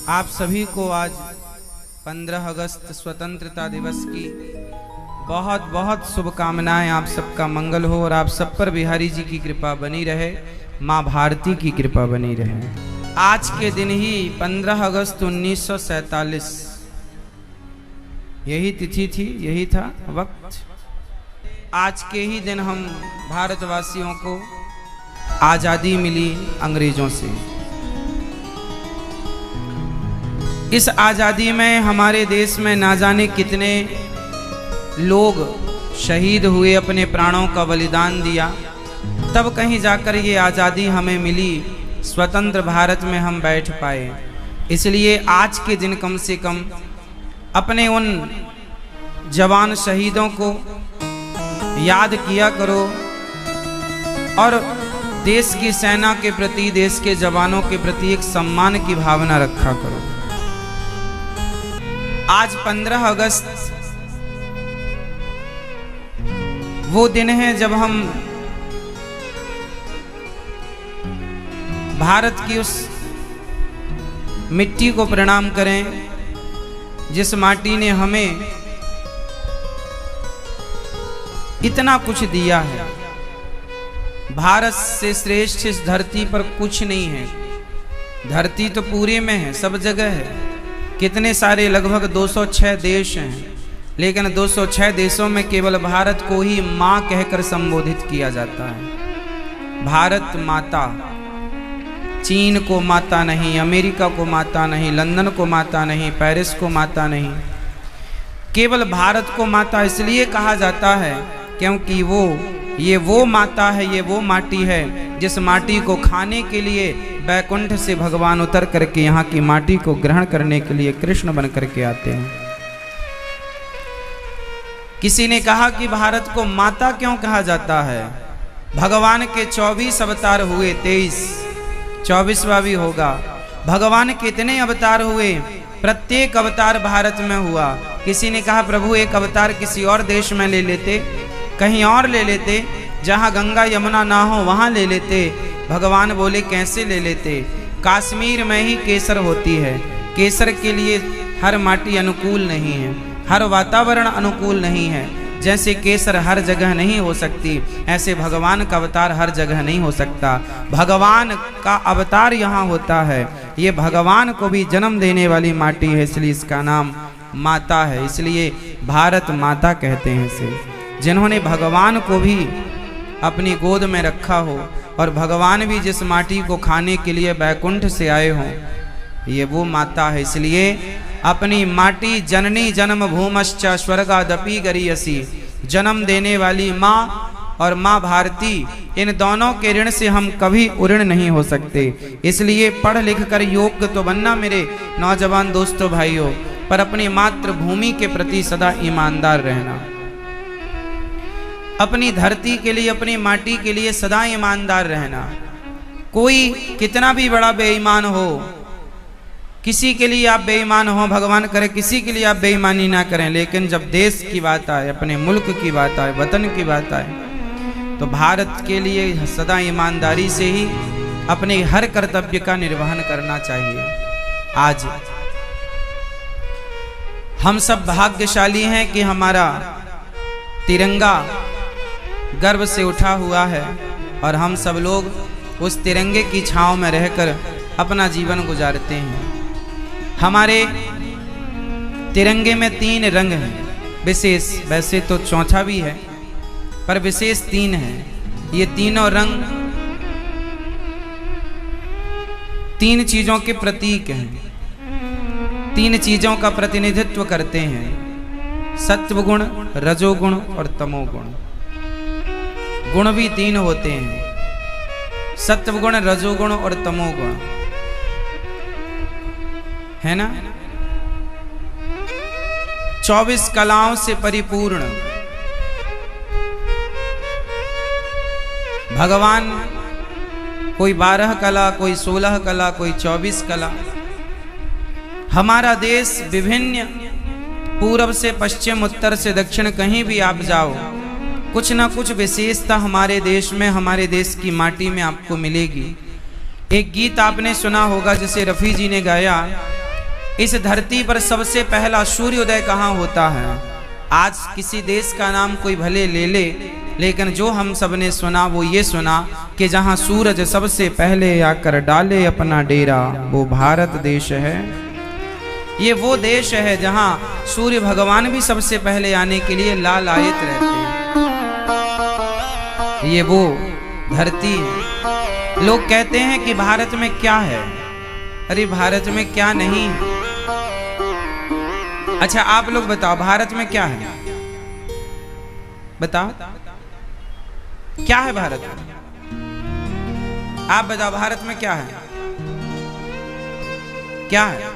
आप सभी को आज 15 अगस्त स्वतंत्रता दिवस की बहुत बहुत शुभकामनाएं। आप सबका मंगल हो और आप सब पर बिहारी जी की कृपा बनी रहे, माँ भारती की कृपा बनी रहे। आज के दिन ही 15 अगस्त 1947 यही तिथि थी, यही था वक्त। आज के ही दिन हम भारतवासियों को आज़ादी मिली अंग्रेजों से। इस आज़ादी में हमारे देश में ना जाने कितने लोग शहीद हुए, अपने प्राणों का बलिदान दिया, तब कहीं जाकर ये आज़ादी हमें मिली, स्वतंत्र भारत में हम बैठ पाए। इसलिए आज के दिन कम से कम अपने उन जवान शहीदों को याद किया करो और देश की सेना के प्रति, देश के जवानों के प्रति एक सम्मान की भावना रखा करो। आज 15 अगस्त वो दिन है जब हम भारत की उस मिट्टी को प्रणाम करें जिस माटी ने हमें इतना कुछ दिया है। भारत से श्रेष्ठ इस धरती पर कुछ नहीं है। धरती तो पूरे में है, सब जगह है। कितने सारे, लगभग 206 देश हैं, लेकिन 206 देशों में केवल भारत को ही माँ कहकर संबोधित किया जाता है। भारत माता। चीन को माता नहीं, अमेरिका को माता नहीं, लंदन को माता नहीं, पेरिस को माता नहीं, केवल भारत को माता इसलिए कहा जाता है क्योंकि ये वो माता है, ये वो माटी है जिस माटी को खाने के लिए बैकुंठ से भगवान उतर करके यहाँ की माटी को ग्रहण करने के लिए कृष्ण बन करके आते हैं। किसी ने कहा कि भारत को माता क्यों कहा जाता है? भगवान के 24 अवतार हुए, 24वां भी होगा। भगवान कितने अवतार हुए? प्रत्येक अवतार भारत में हुआ। किसी ने कहा प्रभु एक अवतार किसी और देश में ले लेते, कहीं और ले लेते, जहाँ गंगा यमुना ना हो वहाँ ले लेते। भगवान बोले कैसे ले लेते? कश्मीर में ही केसर होती है। केसर के लिए हर माटी अनुकूल नहीं है, हर वातावरण अनुकूल नहीं है। जैसे केसर हर जगह नहीं हो सकती, ऐसे भगवान का अवतार हर जगह नहीं हो सकता। भगवान का अवतार यहाँ होता है। ये भगवान को भी जन्म देने वाली माटी है, इसलिए इसका नाम माता है। इसलिए भारत माता कहते हैं इसे। जिन्होंने भगवान को भी अपनी गोद में रखा हो और भगवान भी जिस माटी को खाने के लिए बैकुंठ से आए हों, ये वो माता है। इसलिए अपनी माटी जननी जन्म भूमश्च स्वर्गादपि गरीयसी, जन्म देने वाली माँ और माँ भारती, इन दोनों के ऋण से हम कभी उऋण नहीं हो सकते। इसलिए पढ़ लिख कर योग्य तो बनना मेरे नौजवान दोस्तों भाइयों, पर अपनी मातृभूमि के प्रति सदा ईमानदार रहना। अपनी धरती के लिए, अपनी माटी के लिए सदा ईमानदार रहना। कोई कितना भी बड़ा बेईमान हो, किसी के लिए आप बेईमान हो, भगवान करे किसी के लिए आप बेईमानी ना करें, लेकिन जब देश की बात आए, अपने मुल्क की बात आए, वतन की बात आए, तो भारत के लिए सदा ईमानदारी से ही अपने हर कर्तव्य का निर्वहन करना चाहिए। आज हम सब भाग्यशाली हैं कि हमारा तिरंगा गर्व से उठा हुआ है और हम सब लोग उस तिरंगे की छांव में रहकर अपना जीवन गुजारते हैं। हमारे तिरंगे में 3 रंग हैं विशेष, वैसे तो चौथा भी है पर विशेष 3 हैं। ये तीनों रंग 3 चीजों के प्रतीक हैं, 3 चीजों का प्रतिनिधित्व करते हैं, सत्वगुण, रजोगुण और तमोगुण। गुण भी 3 होते हैं, सत्वगुण, रजोगुण और तमोगुण, है ना। 24 कलाओं से परिपूर्ण भगवान, कोई 12 कला, कोई 16 कला, कोई 24 कला। हमारा देश विभिन्न, पूर्व से पश्चिम, उत्तर से दक्षिण, कहीं भी आप जाओ कुछ ना कुछ विशेषता हमारे देश में, हमारे देश की माटी में आपको मिलेगी। एक गीत आपने सुना होगा जिसे रफ़ी जी ने गाया इस धरती पर सबसे पहला सूर्योदय कहाँ होता है? आज किसी देश का नाम कोई भले ले ले, लेकिन जो हम सबने सुना वो ये सुना कि जहाँ सूरज सबसे पहले आकर डाले अपना डेरा, वो भारत देश है। ये वो देश है जहाँ सूर्य भगवान भी सबसे पहले आने के लिए लालायित रहते हैं। ये वो धरती है। लोग कहते हैं कि भारत में क्या है? अरे भारत में क्या नहीं। अच्छा आप लोग बताओ भारत में क्या है? बताओ क्या है भारत में? आप बताओ भारत में क्या है? क्या है?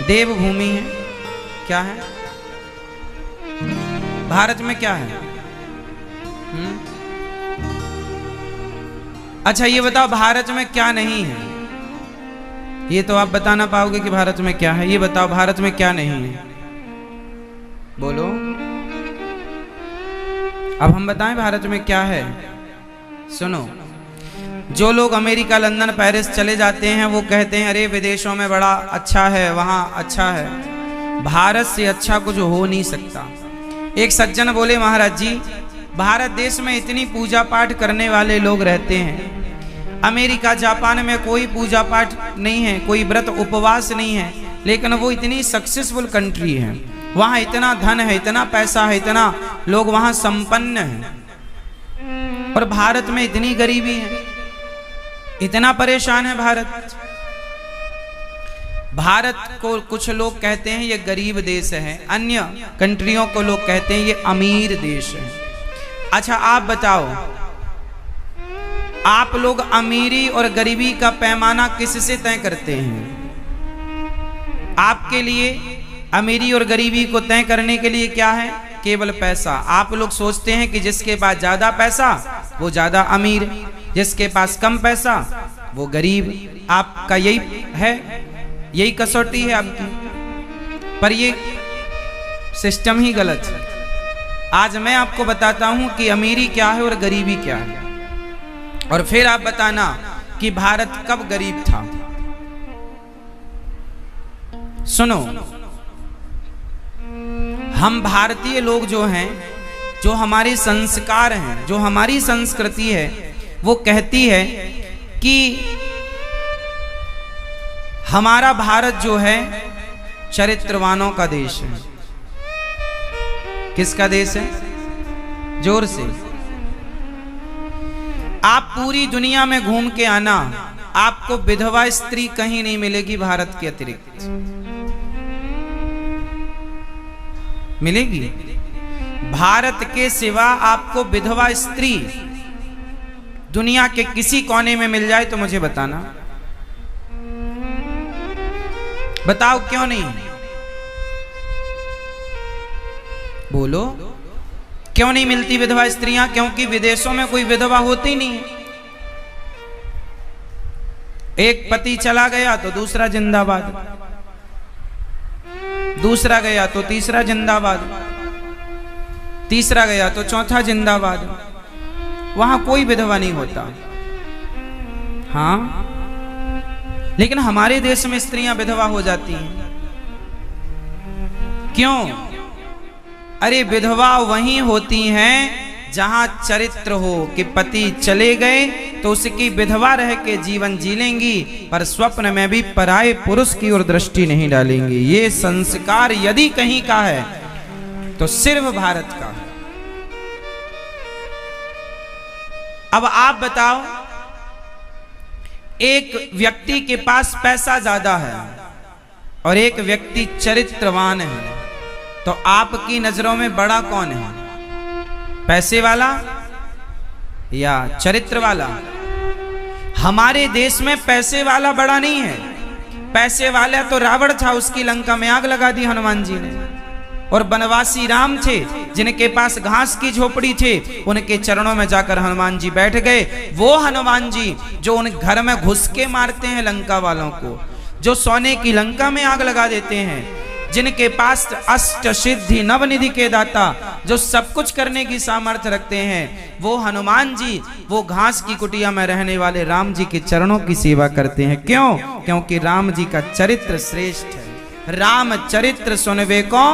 देवभूमि है। क्या है भारत में? क्या है? अच्छा ये बताओ भारत में क्या नहीं है? ये तो आप बता ना पाओगे कि भारत में क्या है। ये बताओ भारत में क्या नहीं है? बोलो। अब हम बताएं भारत में क्या है। सुनो, जो लोग अमेरिका, लंदन, पेरिस चले जाते हैं वो कहते हैं अरे विदेशों में बड़ा अच्छा है, वहां अच्छा है। भारत से अच्छा कुछ हो नहीं सकता। एक सज्जन बोले महाराज जी, भारत देश में इतनी पूजा पाठ करने वाले लोग रहते हैं, अमेरिका जापान में कोई पूजा पाठ नहीं है, कोई व्रत उपवास नहीं है, लेकिन वो इतनी सक्सेसफुल कंट्री है, वहाँ इतना धन है, इतना पैसा है, इतना लोग वहाँ संपन्न हैं, और भारत में इतनी गरीबी है, इतना परेशान है भारत। भारत को कुछ लोग कहते हैं ये गरीब देश है, अन्य कंट्रियों को लोग कहते हैं ये अमीर देश है। अच्छा आप बताओ, आप लोग अमीरी और गरीबी का पैमाना किससे तय करते हैं? आपके लिए अमीरी और गरीबी को तय करने के लिए क्या है? केवल पैसा। आप लोग सोचते हैं कि जिसके पास ज्यादा पैसा वो ज्यादा अमीर, जिसके पास कम पैसा वो गरीब। आपका यही है, यही कसौटी है आपकी, पर ये सिस्टम ही गलत है। आज मैं आपको बताता हूं कि अमीरी क्या है और गरीबी क्या है, और फिर आप बताना कि भारत कब गरीब था। सुनो, हम भारतीय लोग जो हैं, जो हमारे संस्कार हैं, जो हमारी संस्कृति है, वो कहती है कि हमारा भारत जो है चरित्रवानों का देश है। किसका देश है? जोर से। आप पूरी दुनिया में घूम के आना, आपको विधवा स्त्री कहीं नहीं मिलेगी भारत के अतिरिक्त। मिलेगी? भारत के सिवा आपको विधवा स्त्री दुनिया के किसी कोने में मिल जाए तो मुझे बताना। बताओ क्यों नहीं? बोलो, क्यों नहीं मिलती विधवा स्त्रियां? क्योंकि विदेशों में कोई विधवा होती नहीं। एक पति चला गया तो दूसरा जिंदाबाद, दूसरा गया तो तीसरा जिंदाबाद, तीसरा गया तो चौथा जिंदाबाद। वहां कोई विधवा नहीं होता। हाँ, लेकिन हमारे देश में स्त्रियां विधवा हो जाती हैं। क्यों? अरे विधवा वहीं होती हैं जहां चरित्र हो कि पति चले गए तो उसकी विधवा रह के जीवन जी लेंगी, पर स्वप्न में भी पराये पुरुष की ओर दृष्टि नहीं डालेंगी। ये संस्कार यदि कहीं का है तो सिर्फ भारत का है। अब आप बताओ, एक व्यक्ति के पास पैसा ज्यादा है और एक व्यक्ति चरित्रवान है, तो आपकी नजरों में बड़ा कौन है? पैसे वाला या चरित्र वाला? हमारे देश में पैसे वाला बड़ा नहीं है। पैसे वाला तो रावण था, उसकी लंका में आग लगा दी हनुमान जी ने। और बनवासी राम थे जिनके पास घास की झोपड़ी थे, उनके चरणों में जाकर हनुमान जी बैठ गए। वो हनुमान जी जो उन घर में घुस के मारते हैं लंका वालों को, जो सोने की लंका में आग लगा देते हैं, जिनके पास अष्ट सिद्धि नवनिधि के दाता, जो सब कुछ करने की सामर्थ्य रखते हैं, वो हनुमान जी वो घास की कुटिया में रहने वाले राम जी के चरणों की सेवा करते हैं। क्यों? क्योंकि राम जी का चरित्र श्रेष्ठ है। राम चरित्र सुनवे को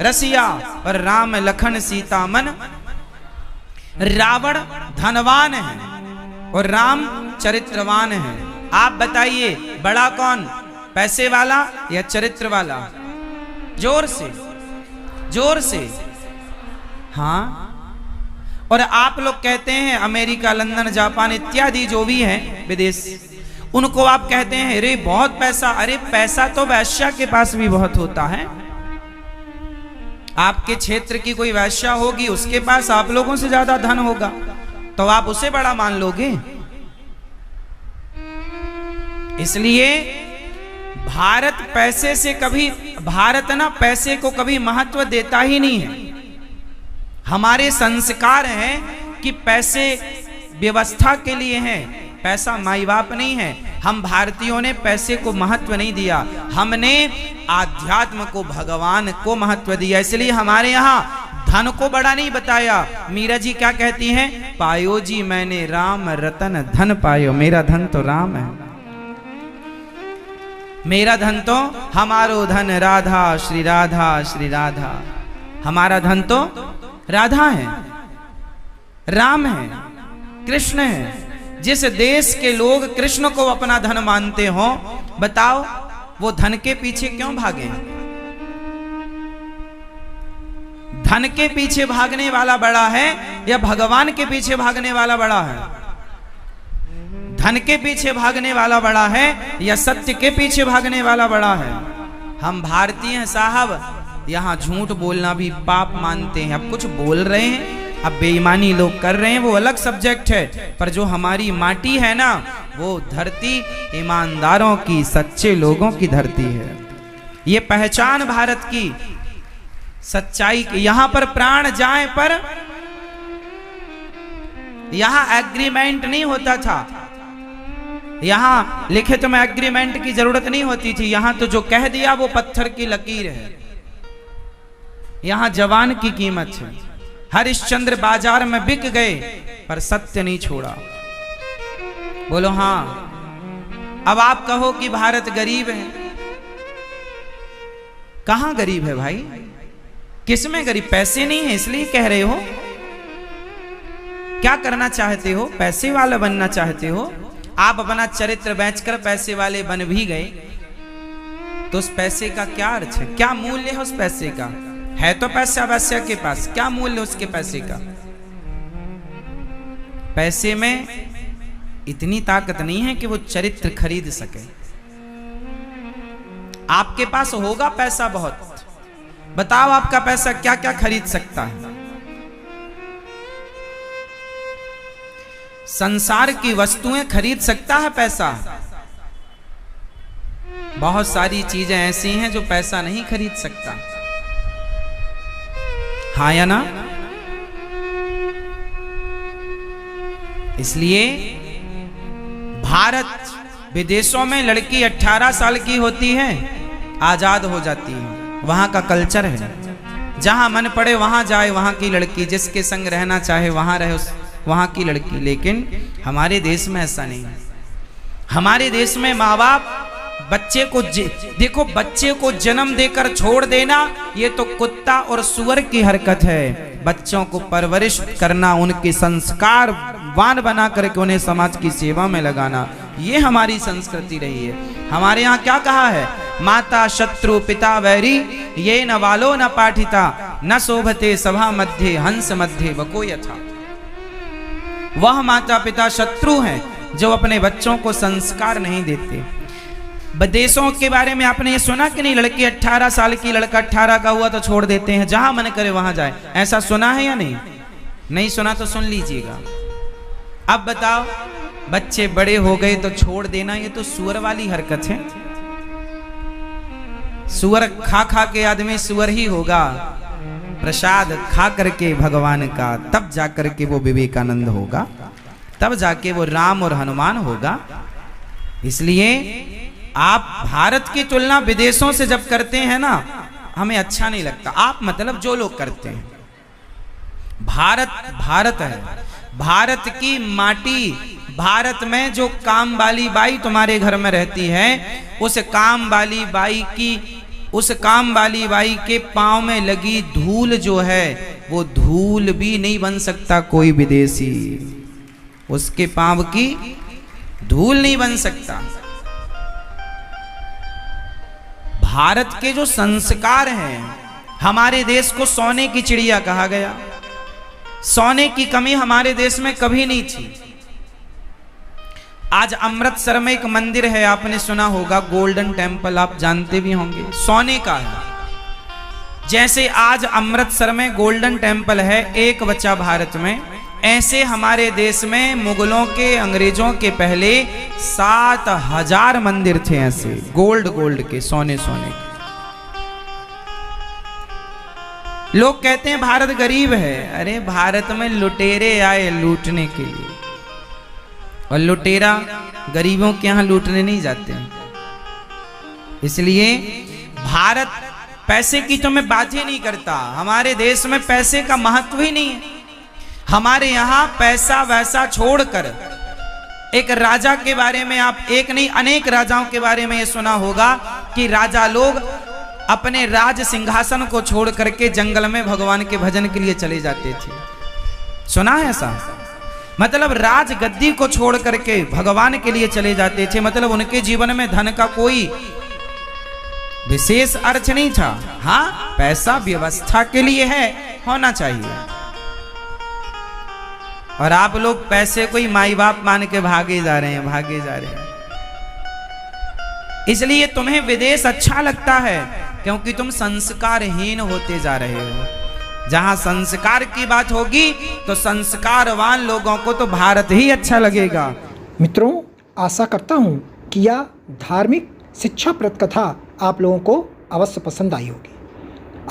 रसिया, और राम लखन सीता मन। रावण धनवान है और राम चरित्रवान है। आप बताइए बड़ा कौन, पैसे वाला या चरित्र वाला? जोर से, जोर से। हाँ, और आप लोग कहते हैं अमेरिका, लंदन, जापान इत्यादि जो भी हैं विदेश, उनको आप कहते हैं अरे बहुत पैसा। अरे पैसा तो वैश्या के पास भी बहुत होता है। आपके क्षेत्र की कोई वैश्या होगी, उसके पास आप लोगों से ज्यादा धन होगा, तो आप उसे बड़ा मान लोगे? इसलिए भारत पैसे से कभी, भारत ना पैसे को कभी महत्व देता ही नहीं है। हमारे संस्कार हैं कि पैसे व्यवस्था के लिए हैं, पैसा माई बाप नहीं है। हम भारतीयों ने पैसे को महत्व नहीं दिया, हमने आध्यात्म को, भगवान को महत्व दिया। इसलिए हमारे यहाँ धन को बड़ा नहीं बताया। मीरा जी क्या कहती हैं? पायो जी मैंने राम रतन धन पायो। मेरा धन तो राम है, मेरा धन तो, हमारो धन राधा श्री राधा श्री राधा। हमारा धन तो राधा है, राम है, कृष्ण है। जिस देश के लोग कृष्ण को अपना धन मानते हो, बताओ वो धन के पीछे क्यों भागे? धन के पीछे भागने वाला बड़ा है या भगवान के पीछे भागने वाला बड़ा है? धन के पीछे भागने वाला बड़ा है या सत्य के पीछे भागने वाला बड़ा है? हम भारतीय हैं साहब, यहाँ झूठ बोलना भी पाप मानते हैं। अब कुछ बोल रहे हैं, अब बेईमानी लोग कर रहे हैं, वो अलग सब्जेक्ट है, पर जो हमारी माटी है ना, वो धरती ईमानदारों की, सच्चे लोगों की धरती है। ये पहचान भारत की सच्चाई की। यहां पर प्राण जाए पर यहां एग्रीमेंट नहीं होता था, यहां लिखित में एग्रीमेंट की जरूरत नहीं होती थी। यहां तो जो कह दिया वो पत्थर की लकीर है। यहां जवान की कीमत है। हरिश्चंद्र बाजार में बिक गए पर सत्य नहीं छोड़ा। बोलो हाँ। अब आप कहो कि भारत गरीब है, कहां गरीब है भाई? किसमें गरीब? पैसे नहीं है इसलिए कह रहे हो? क्या करना चाहते हो? पैसे वाला बनना चाहते हो? आप अपना चरित्र बेचकर पैसे वाले बन भी गए तो उस पैसे का क्या अर्थ है? क्या मूल्य है उस पैसे का? है तो पैसा वैश्य के पास, क्या मूल्य उसके पैसे का? पैसे में इतनी ताकत नहीं है कि वो चरित्र खरीद सके। आपके पास होगा पैसा बहुत, बताओ आपका पैसा क्या क्या खरीद सकता है? संसार की वस्तुएं खरीद सकता है पैसा? बहुत सारी चीजें ऐसी हैं जो पैसा नहीं खरीद सकता। हाँ या ना? इसलिए भारत विदेशों में लड़की 18 साल की होती है, आजाद हो जाती है। वहां का कल्चर है, जहां मन पड़े वहां जाए, वहां की लड़की जिसके संग रहना चाहे वहां रहे, वहां की लड़की। लेकिन हमारे देश में ऐसा नहीं है। हमारे देश में माँ बाप बच्चे को देखो, बच्चे को जन्म देकर छोड़ देना ये तो कुत्ता और सुअर की हरकत है। बच्चों को परवरिश करना, उनके संस्कारवान बना करके उन्हें समाज की सेवा में लगाना, ये हमारी संस्कृति रही है। हमारे यहाँ क्या कहा है? माता शत्रु पिता वैरी, ये न वालो न पाठिता, न शोभते सभा मध्य हंस मध्य वको यथा। वह माता पिता शत्रु हैं जो अपने बच्चों को संस्कार नहीं देते। विदेशों के बारे में आपने ये सुना कि नहीं? लड़की 18 साल की, लड़का 18 का हुआ तो छोड़ देते हैं, जहां मन करे वहां जाए। ऐसा सुना है या नहीं? नहीं सुना तो सुन लीजिएगा। अब बताओ, बच्चे बड़े हो गए तो छोड़ देना, ये तो सुअर वाली हरकत है। सुअर खा खा के आदमी सुअर ही होगा। प्रसाद खा करके भगवान का, तब जाकर के वो विवेकानंद होगा, तब जाके वो राम और हनुमान होगा। इसलिए आप भारत की तुलना विदेशों से जब करते हैं ना, हमें अच्छा नहीं लगता। आप मतलब जो लोग करते हैं, भारत भारत है, भारत की माटी, भारत में जो काम वाली बाई तुम्हारे घर में रहती है, उस काम वाली बाई के पांव में लगी धूल जो है, वो धूल भी नहीं बन सकता कोई विदेशी, उसके पांव की धूल नहीं बन सकता। भारत के जो संस्कार हैं, हमारे देश को सोने की चिड़िया कहा गया। सोने की कमी हमारे देश में कभी नहीं थी। आज अमृतसर में एक मंदिर है, आपने सुना होगा, गोल्डन टेम्पल, आप जानते भी होंगे, सोने का है। जैसे आज अमृतसर में गोल्डन टेम्पल है, एक बच्चा भारत में, ऐसे हमारे देश में मुगलों के, अंग्रेजों के पहले 7000 मंदिर थे ऐसे, गोल्ड के, सोने के। लोग कहते हैं भारत गरीब है। अरे भारत में लुटेरे आए लूटने के लिए, और लुटेरा गरीबों के यहां लूटने नहीं जाते हैं। इसलिए भारत पैसे की तो मैं बात ही नहीं करता, हमारे देश में पैसे का महत्व ही नहीं है। हमारे यहां पैसा वैसा छोड़कर, एक राजा के बारे में आप एक नहीं अनेक राजाओं के बारे में ये सुना होगा कि राजा लोग अपने राज सिंहासन को छोड़ करके जंगल में भगवान के भजन के लिए चले जाते थे। सुना है ऐसा? मतलब राज गद्दी को छोड़ करके भगवान के लिए चले जाते थे। मतलब उनके जीवन में धन का कोई विशेष अर्थ नहीं था। हाँ, पैसा व्यवस्था के लिए है, होना चाहिए। और आप लोग पैसे को ही माई बाप मान के भागे जा रहे हैं। इसलिए तुम्हें विदेश अच्छा लगता है क्योंकि तुम संस्कारहीन होते जा रहे हो। जहां संस्कार की बात होगी तो संस्कारवान लोगों को तो भारत ही अच्छा लगेगा। मित्रों, आशा करता हूं कि यह धार्मिक शिक्षाप्रद कथा आप लोगों को अवश्य पसंद आई होगी।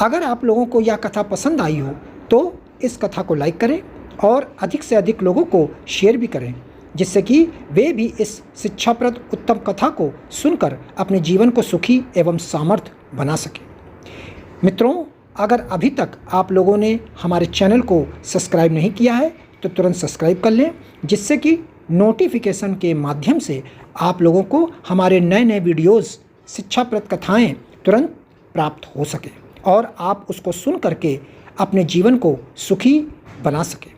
अगर आप लोगों को यह कथा पसंद आई हो तो इस कथा को लाइक करें और अधिक से अधिक लोगों को शेयर भी करें, जिससे कि वे भी इस शिक्षाप्रद उत्तम कथा को सुनकर अपने जीवन को सुखी एवं सामर्थ्य बना सकें। मित्रों, अगर अभी तक आप लोगों ने हमारे चैनल को सब्सक्राइब नहीं किया है तो तुरंत सब्सक्राइब कर लें, जिससे कि नोटिफिकेशन के माध्यम से आप लोगों को हमारे नए नए वीडियोस, शिक्षाप्रद कथाएं तुरंत प्राप्त हो सके और आप उसको सुन करके अपने जीवन को सुखी बना सकें।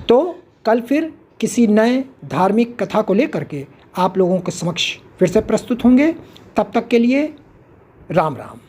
तो कल फिर किसी नए धार्मिक कथा को लेकर के आप लोगों के समक्ष फिर से प्रस्तुत होंगे। तब तक के लिए राम राम।